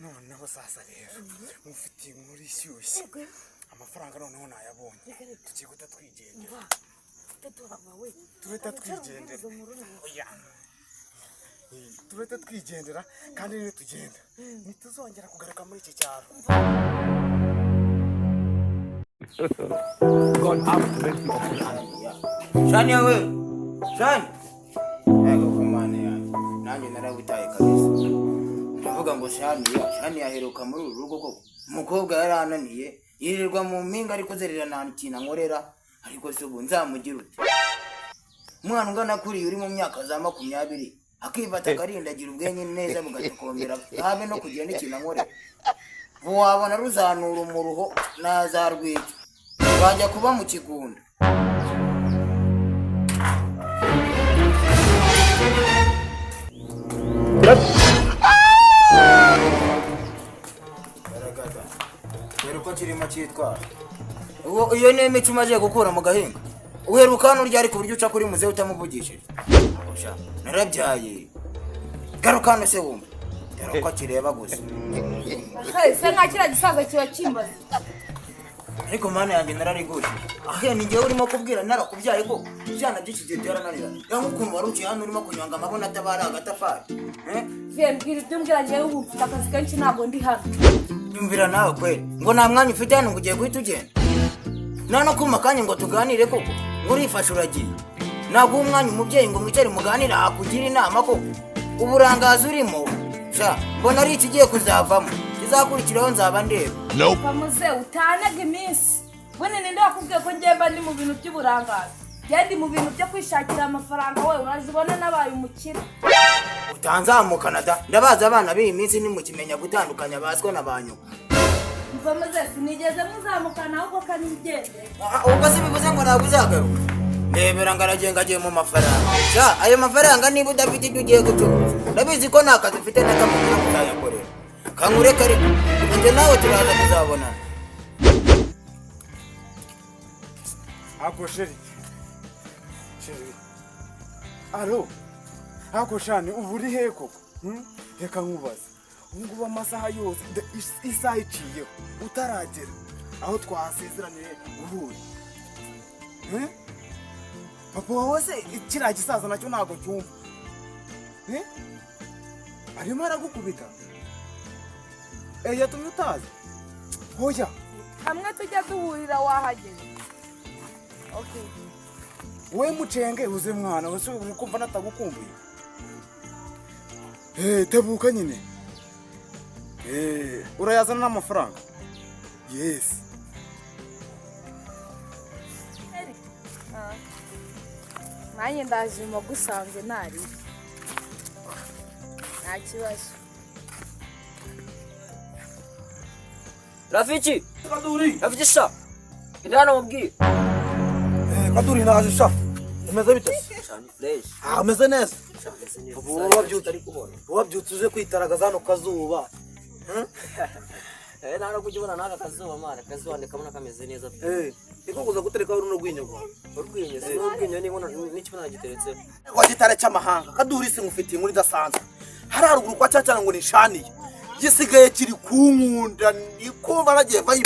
noneho sasa rero mufitiye muri shyushye amafaranga noneho nayabonye tugiye guta twigendera tureta twigendera oya tureta twigendera kandi niyo tugenda ntituzongera kugaruka muri iki cyaro. Shani yawe Shani ego kumane ya nanjye narabitaye kabisa ndavuga ngo Shani yaheruka muri uru rugo koko umukobwa yarananiye yirirwa mu mpinga ariko zerera nta kintu nkorera ariko se ubu nzamugira ute umwana ungana kuri uri mu myaka za 20 akifata akarindagira ubwenye neza bugatokombera habe no kugira n'ikintu nkorera wabona ruzanura umuruho nazarwica bajya kuba mu kigunda. Baragada rero ko kirimo cyitwa iyo ni imico umaze gukura mu gahinga uheruka hano ryari ku buryo uca kuri muze utamuvugishije osha narabyaye garuka hano se wumva rero ko kireba gusa se nka kira gisaza kiba kimbaza ariko mana yanjye nararigushije ahe ni ngewe urimo kubwira narakubyaye ko cyana gikije byarananira yangu ukuntu waruciye hano urimo kunyanga amabona atabara agatafari mbwira ibyo mbwira ngewe ubu mfite akazi kenshi ntabwo ndi hano. Nyumvira nawe kweli ngo nta mwanya ufite hano ngo ugiye guhita ugenda nano kuma kanya ngo tuganire koko ngo urifashe uragiye ntabwo umwanya umubyeyi ngo mwicare muganire akugira inama koko uburangazi urimo sha mbona ari ikigiye kuzavamo kizakurikiraho nzaba ndeba bamuze utanaga iminsi bone ninde wakubwiye ko ngemba ndi mu bintu by'uburangazi yendi mu bintu byo kwishakira amafaranga we urazibona nabaye umukire utanzamuka nada ndabaza abana b'iyi minsi ni mukimenya gutandukanya baswe n'abanyu bamuze sinigeze muzamukana ahubwo kandi ngende ubwo se bivuze ngo ntabwo uzagaruka ndebera ngaragenga agiye mu mafaranga sha ayo mafaranga niba udafite ibyo ugiye gucuruza ndabizi ko nta kazi ufite n'akamubwira kuzayakorera kankureka ariko njye nawe turaza kuzabonana. Ako sheri alo ako shani ubu uri he koko reka nkubaza ubungubu amasaha yose isaha iciyeho utaragera aho twasezeraniye uhuri papa wawe se kiriya gisaza nacyo ntabwo cyumva arimo aragukubita yatumye utazi hoya hamwe tujya duhurira wahageze okay we mucenge uze mwana wese uri kumva natagukumbuye tebuka nyine urayazana n'amafaranga yes nanjye ndaje mu gusanze ntari nta kibazo. Rafiki Rafiki sha ndana mubwire Kaduri naje sha umeze bite shani fresh umeze neza ubu wabyutse ari kubona wabyutse uje kwitaragaza hano kazuba nara kujibona naka kazuba mara kazuba ndikabona kameze neza iko kuza gutereka runo rwinyo rwa urwinyo se urwinyo ni bona n'ikibona giteretse wagitare cy'amahanga Kaduri se ngufitiye muri dasanzwe hararuguru kwa cyacana ngo nishaniye gisigaye kiri kunkunda nikumva nagiye vayo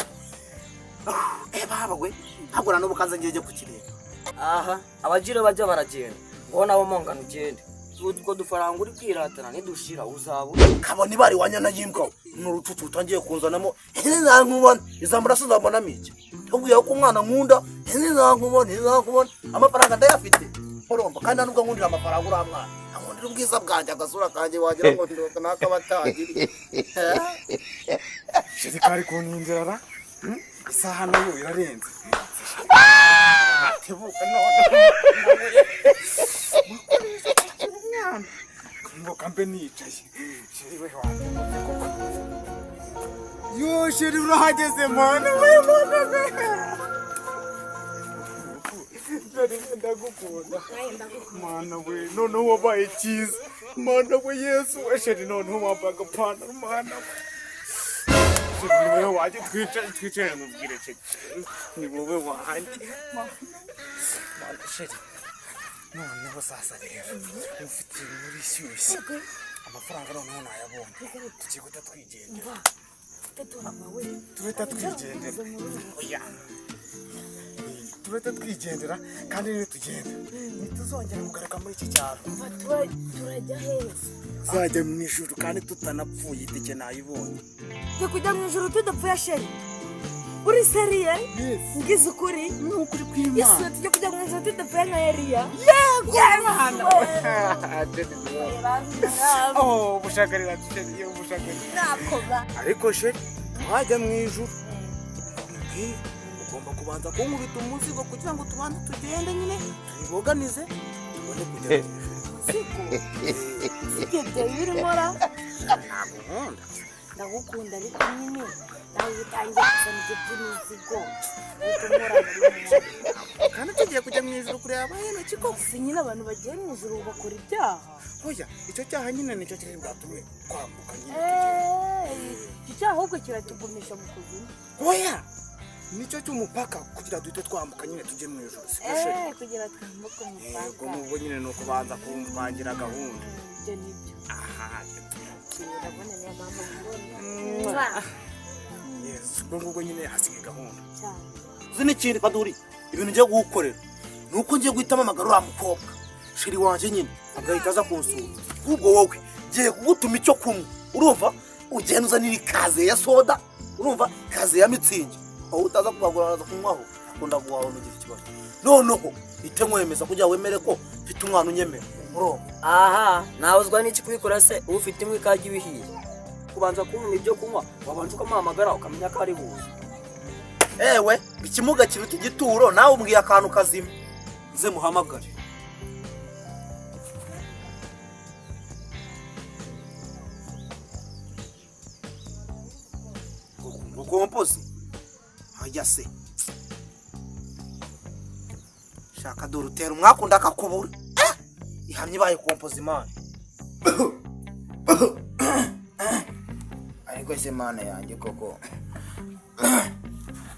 baba we ntabwo nano bukanza ngiye kukireba aha abajira bajya baragenda ngo nabo mongana ugende utwo dufaranga uri kwiratana nidushira uzaba kabone bari wanyana yimbwa n'urucucu utangiye kunzanamo nzankubona izambura sizambona mike tubwiye ko umwana nkunda nzankubona amafaranga ndayafite horomba kandi nubwo nkundira amafaranga uramwana nkundira ubwiza bwanjye agasura kanjye wagira ngo ndoka nakabatagiri sheri kari kuninjira isaha nayo irarenze tebuka none ngo kambe nicaye sheri we wanjye yo sheri urahageze mana we ndagukunda mana we none wabaye cyiza mana we Yesu we sheri none wambaye agapantaro mana ni wowe wajye twicaye mubwire sheri ni wowe wahandi mana sheri noneho sasa rero mufitiye muri shyushye amafaranga noneho nayabonye tugiye guhita twigendera turahita twigendera kandi niyo tugenda ntituzongera kugaruka muri iki cyaro turajya heza tuzajya mu ijuru kandi tutanapfuye itike nayibonye tujya kujya mu ijuru tudapfuye sheri uri seriye ngize ukuri ni ukuri kw'Imana tujya kujya mu ijuru tudapfuye nka Eliya ubushakarira dusheriye ubushakarira nakoba ariko sheri wajya mu ijuru ugomba kubanza kunkubita umuzigo kugira ngo tubanze tugende nyine tubiboganize tubone kujya sibyo byawe birimo ra ntabwo nkunda ndagukunda ariko nyine nawe utangiye kuzana ibyo by'imizigo kandi tugiye kujya mu ijuru kureba abaheno kiko si nyine abantu bagiye mu ijuru bakora ibyaha oya icyo cyaha nyine nicyo kiri bwatume twambuka nyine icyo cyaha ahubwo kiratugumisha mu kuzimu oya nicyo cy'umupaka kugira duhite twambuka nyine tujye mu ijuru kugira twambuke umupaka yego nubwo nyine ni ukubanza kumvangira gahunda ibyo nibyo aha urabona niyo mpamvu mbona yesu ubwo ngubwo nyine hasigaye gahunda cyane uzi n'ikindi kaduri ibintu ngiye gukorera ni uko ngiye guhitamo amagara uriya mukobwa sheri wanjye nyine agahita aza kunsura ahubwo wowe ngiye kugutuma icyo kunywa urumva ugenda uzanira ikaze ya soda urumva ikaze ya mitsingi aho utaza kubagura araza kunywaho akunda guhaha nugira ikibazo noneho ite nkwemeza kugira wemere ko mfite umwana unyemera urumva aha nawuzwa n'iki kubikora se ufite imwe ikajya ibihiye kubanza kunywa ibyo kunywa wabanje ukamuhamagara ukamenya ko ari buze ewe ikimuga kiruta igituro nawe umbwiye akantu kazima nze muhamagare ukompozi hajya se shaka dore utera umwakunda akakubura ihamye ibaye kompozi imana ariko se mana yanjye koko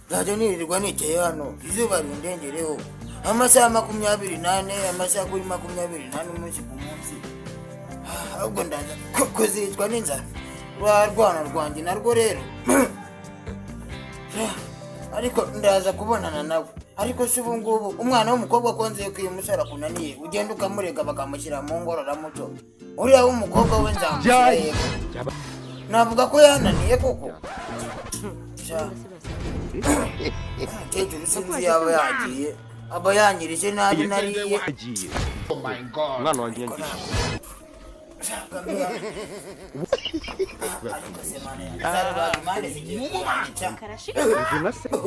nzajya nirirwa nicaye hano izuba rindengereho amasaha 24 amasaha kuri 24 umunsi ku munsi ahubwo ndaza kuzicwa n'inzara rwa rwana rwanjye narwo rero ariko ndaza kubonana nawe ariko si ubu ngubu umwana w'umukobwa ko nziye ko uyu musore akunaniye ugenda ukamurega bakamushyira mu ngororamuco uriya w'umukobwa we nzamushyira navuga ko yananiye koko umukecuru sinzi yaba yagiye aba yanyirije nabi nariye umwana wanjye yagiye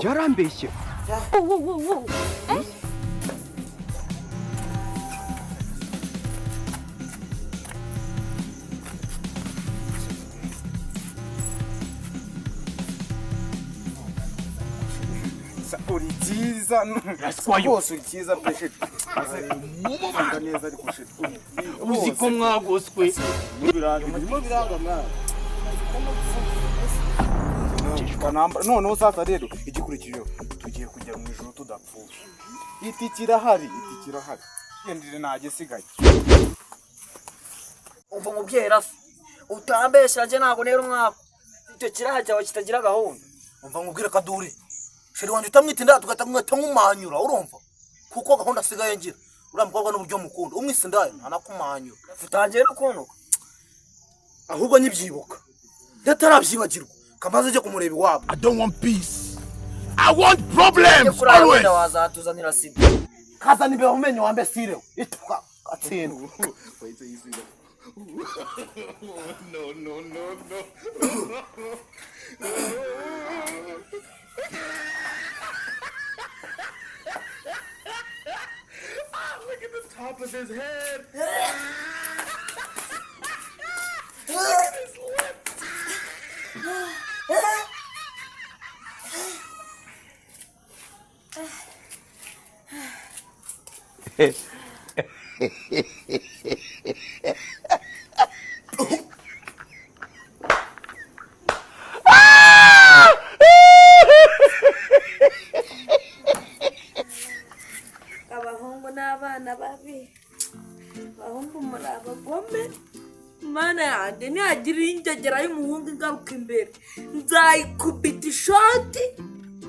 yarambeshye uri cyiza rwose uri cyiza pe sheri mubanga neza ariko sheri uzi ko mwagoswe birimo biranga mwana noneho sasa rero igikurikijeho tugiye kujya mu ijuru tudapfuye itike irahari yendire ntagisigaye umva umubyeyi rafi utambesha nje ntabwo nera umwaka icyo kiraha cyawe kitagira gahunda umva nkubwire kaduri sheri wanjye utamwita indaya tugahita nkumanyura urumva kuko gahunda asigaye ngira uriya mukobwa n'uburyo mukunda umwise indaya ntanakumanyura tutangiye no kunuka ahubwo nyibyibuka ndetarabyibagirwa kamaze ujye kumureba iwabo I don't want peace I want problems always wazatuzanira sida kazana imbere umenye wambe sirewe ituka atsindwa no look at the top of his head. Look at his lips. abahungu n'abana babi abahungu muri abagome mana yanjye nihagira ingegera y'umuhungu ingaruka imbere nzayikubita ishoti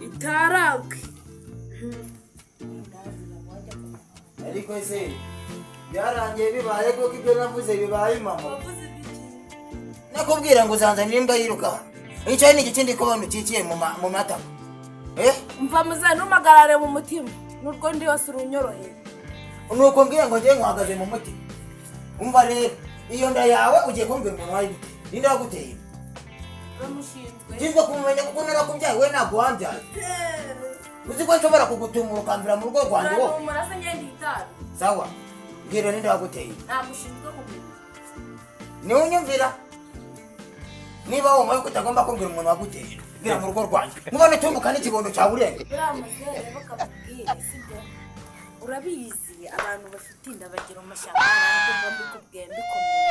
itaragwe. ariko se byarangiye bibaye koko ibyo navuze bibaye mama. Nakubwira ngo uzanzanira imbwa yiruka. Icyo ni igikindi kubona ukikiye mu mata. Umva muze numagarare mu mutima nurwo ndi yose urunyoroheye. Nuko mbwira ngo ngiye nkwagaze mu mutima. Umva rero iyo nda yawe ugiye kumbwira umuntu wayi ninde waguteye? Uramushinzwe. Ngiye kumenya kuko narakubyaye we ntabwo wambyaye. Uzi ko nshobora kugutumura ukambira mu rugo rwanjye wo. Umurase ngende itari. Sawa. Mbwira ninde waguteye? Nagushinzwe kubwira. Ni unyumvira. Niba wowe utagomba kumbwira umuntu waguteye. Mbwira mu rugo rwanjye. Mubone tumbuka n'ikibondo cya burenge. Uramuzere bakabwira sibyo. Urabizi abantu bafite inda bagira amashyamba ntabwo mbikubwiye mbikomeye.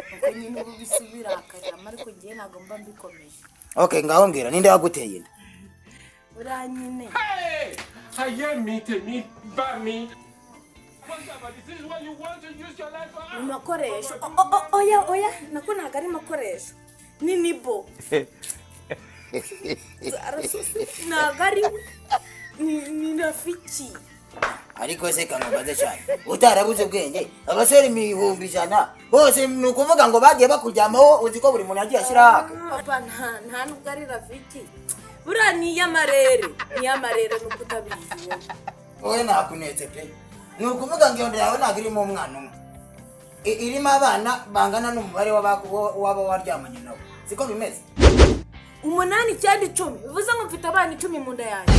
Nuko nyine ubu bisubira akajama ariko ngiye ntabwo mba mbikomeye. Okay, ngaho mbwira ninde waguteye? Uranyine. Hey! Haye me bami. This is what you want to use your life for. Makoresho. Oya, nako ntabwo ari makoresho. Ni nibo. Ntabwo ari ni rafiki. Ariko se kamubaze cyane. Utarabuze ubwenge. Abasore 100,000 bose ni ukuvuga ngo bagiye bakujyamaho uzi ko buri muntu agiye ashyira. Papa nta nubwo ari rafiki. Bura ni yamarere nuko utabizi. Wowe nakunetse pe. Ni ukuvuga ngo iyo yawe ntabwo irimo umwana umwe. Irimo abana bangana n'umubare w'aba waryamanye nawe. Siko bimeze? 8 cyangwa 10 bivuze ngo mfite abana 10 mu nda yanjye.